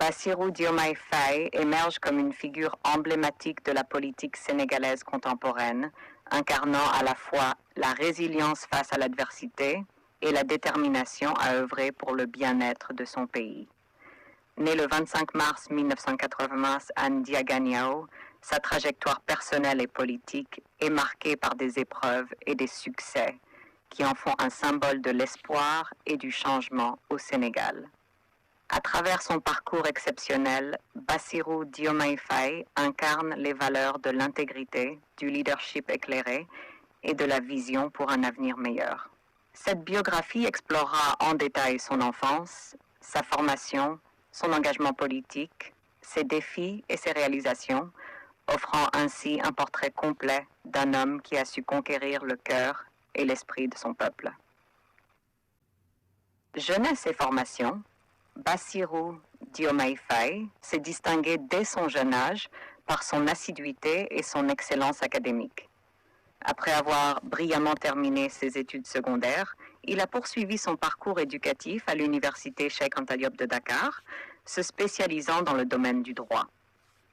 Bassirou Diomaye Faye émerge comme une figure emblématique de la politique sénégalaise contemporaine, incarnant à la fois la résilience face à l'adversité et la détermination à œuvrer pour le bien-être de son pays. Né le 25 mars 1980 à Ndiaganiao, sa trajectoire personnelle et politique est marquée par des épreuves et des succès qui en font un symbole de l'espoir et du changement au Sénégal. À travers son parcours exceptionnel, Bassirou Diomaye Faye incarne les valeurs de l'intégrité, du leadership éclairé et de la vision pour un avenir meilleur. Cette biographie explorera en détail son enfance, sa formation, son engagement politique, ses défis et ses réalisations, offrant ainsi un portrait complet d'un homme qui a su conquérir le cœur et l'esprit de son peuple. Jeunesse et formation. Bassirou Diomaye Faye s'est distingué dès son jeune âge par son assiduité et son excellence académique. Après avoir brillamment terminé ses études secondaires, il a poursuivi son parcours éducatif à l'université Cheikh Anta Diop de Dakar, se spécialisant dans le domaine du droit.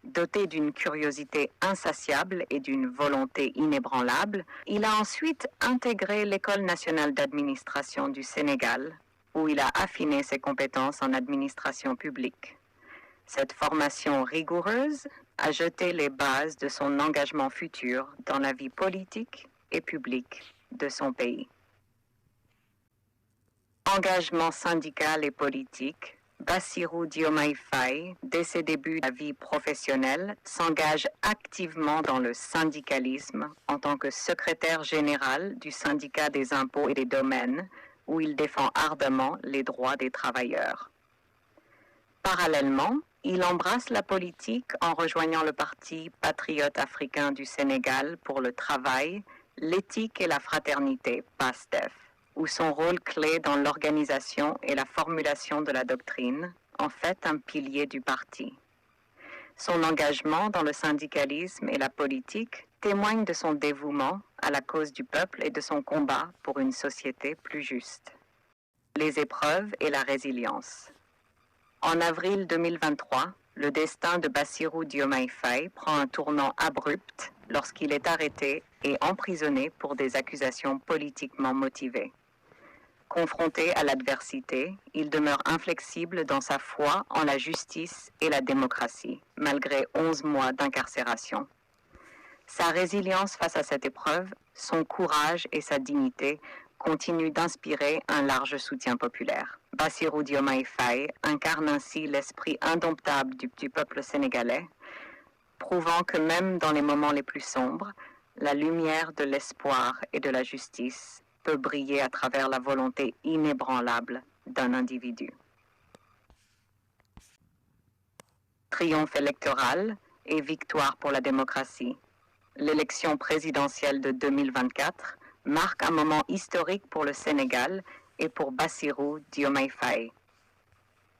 Doté d'une curiosité insatiable et d'une volonté inébranlable, il a ensuite intégré l'École nationale d'administration du Sénégal, où il a affiné ses compétences en administration publique. Cette formation rigoureuse a jeté les bases de son engagement futur dans la vie politique et publique de son pays. Engagement syndical et politique. Bassirou Diomaye Faye, dès ses débuts de la vie professionnelle, s'engage activement dans le syndicalisme en tant que secrétaire général du syndicat des impôts et des domaines, où il défend ardemment les droits des travailleurs. Parallèlement, il embrasse la politique en rejoignant le Parti patriote africain du Sénégal pour le travail, l'éthique et la fraternité, PASTEF, où son rôle clé dans l'organisation et la formulation de la doctrine en fait un pilier du parti. Son engagement dans le syndicalisme et la politique témoigne de son dévouement à la cause du peuple et de son combat pour une société plus juste. Les épreuves et la résilience. En avril 2023, le destin de Bassirou Diomaye Faye prend un tournant abrupt lorsqu'il est arrêté et emprisonné pour des accusations politiquement motivées. Confronté à l'adversité, il demeure inflexible dans sa foi en la justice et la démocratie, malgré 11 mois d'incarcération. Sa résilience face à cette épreuve, son courage et sa dignité continuent d'inspirer un large soutien populaire. Bassirou Diomaye Faye incarne ainsi l'esprit indomptable du peuple sénégalais, prouvant que même dans les moments les plus sombres, la lumière de l'espoir et de la justice peut briller à travers la volonté inébranlable d'un individu. Triomphe électoral et victoire pour la démocratie. L'élection présidentielle de 2024 marque un moment historique pour le Sénégal et pour Bassirou Diomaye Faye.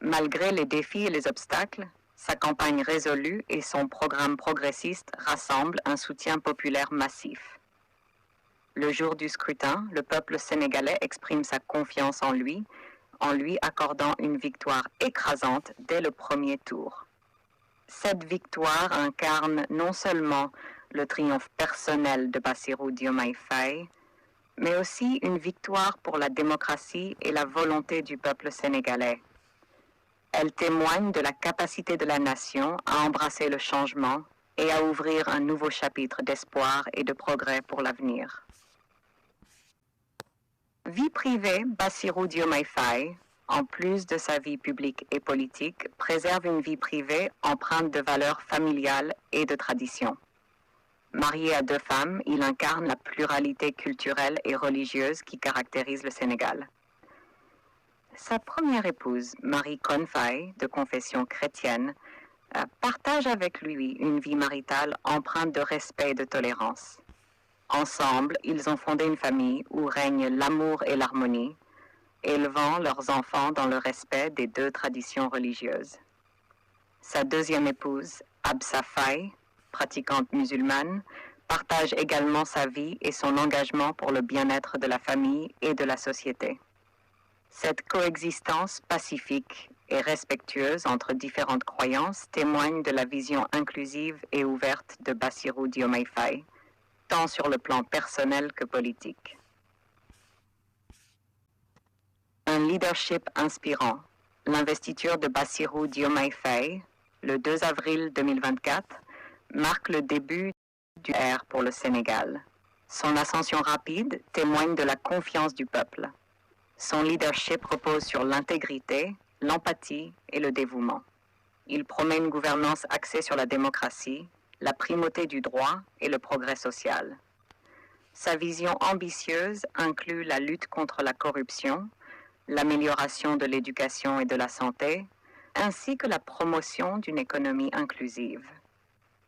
Malgré les défis et les obstacles, sa campagne résolue et son programme progressiste rassemblent un soutien populaire massif. Le jour du scrutin, le peuple sénégalais exprime sa confiance en lui accordant une victoire écrasante dès le premier tour. Cette victoire incarne non seulement le triomphe personnel de Bassirou Diomaye Faye, mais aussi une victoire pour la démocratie et la volonté du peuple sénégalais. Elle témoigne de la capacité de la nation à embrasser le changement et à ouvrir un nouveau chapitre d'espoir et de progrès pour l'avenir. Vie privée, Bassirou Diomaye Faye, en plus de sa vie publique et politique, préserve une vie privée empreinte de valeurs familiales et de traditions. Marié à 2 femmes, il incarne la pluralité culturelle et religieuse qui caractérise le Sénégal. Sa première épouse, Marie Konn Faye, de confession chrétienne, partage avec lui une vie maritale empreinte de respect et de tolérance. Ensemble, ils ont fondé une famille où règne l'amour et l'harmonie, élevant leurs enfants dans le respect des 2 traditions religieuses. Sa deuxième épouse, Absa Faye, pratiquante musulmane, partage également sa vie et son engagement pour le bien-être de la famille et de la société. Cette coexistence pacifique et respectueuse entre différentes croyances témoigne de la vision inclusive et ouverte de Bassirou Diomaye Faye, tant sur le plan personnel que politique. Un leadership inspirant. L'investiture de Bassirou Diomaye Faye, le 2 avril 2024, marque le début du ère pour le Sénégal. Son ascension rapide témoigne de la confiance du peuple. Son leadership repose sur l'intégrité, l'empathie et le dévouement. Il promet une gouvernance axée sur la démocratie, la primauté du droit et le progrès social. Sa vision ambitieuse inclut la lutte contre la corruption, l'amélioration de l'éducation et de la santé, ainsi que la promotion d'une économie inclusive.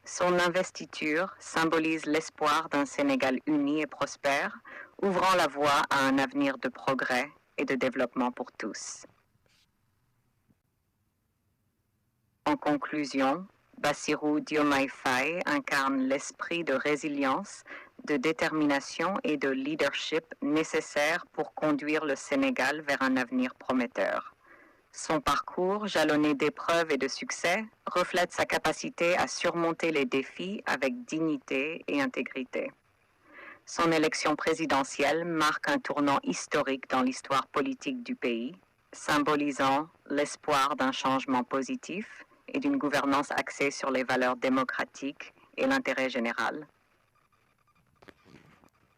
Son investiture symbolise l'espoir d'un Sénégal uni et prospère, ouvrant la voie à un avenir de progrès et de développement pour tous. En conclusion, Bassirou Diomaye Faye incarne l'esprit de résilience, de détermination et de leadership nécessaires pour conduire le Sénégal vers un avenir prometteur. Son parcours, jalonné d'épreuves et de succès, reflète sa capacité à surmonter les défis avec dignité et intégrité. Son élection présidentielle marque un tournant historique dans l'histoire politique du pays, symbolisant l'espoir d'un changement positif et d'une gouvernance axée sur les valeurs démocratiques et l'intérêt général.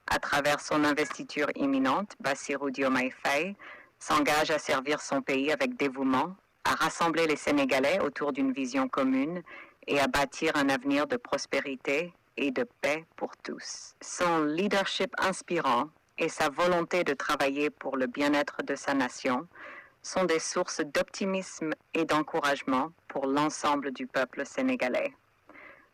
À travers son investiture imminente, Bassirou Diomaye Faye s'engage à servir son pays avec dévouement, à rassembler les Sénégalais autour d'une vision commune et à bâtir un avenir de prospérité et de paix pour tous. Son leadership inspirant et sa volonté de travailler pour le bien-être de sa nation sont des sources d'optimisme et d'encouragement pour l'ensemble du peuple sénégalais.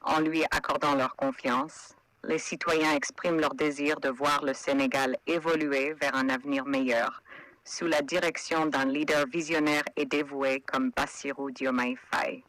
En lui accordant leur confiance, les citoyens expriment leur désir de voir le Sénégal évoluer vers un avenir meilleur, sous la direction d'un leader visionnaire et dévoué comme Bassirou Diomaye Faye.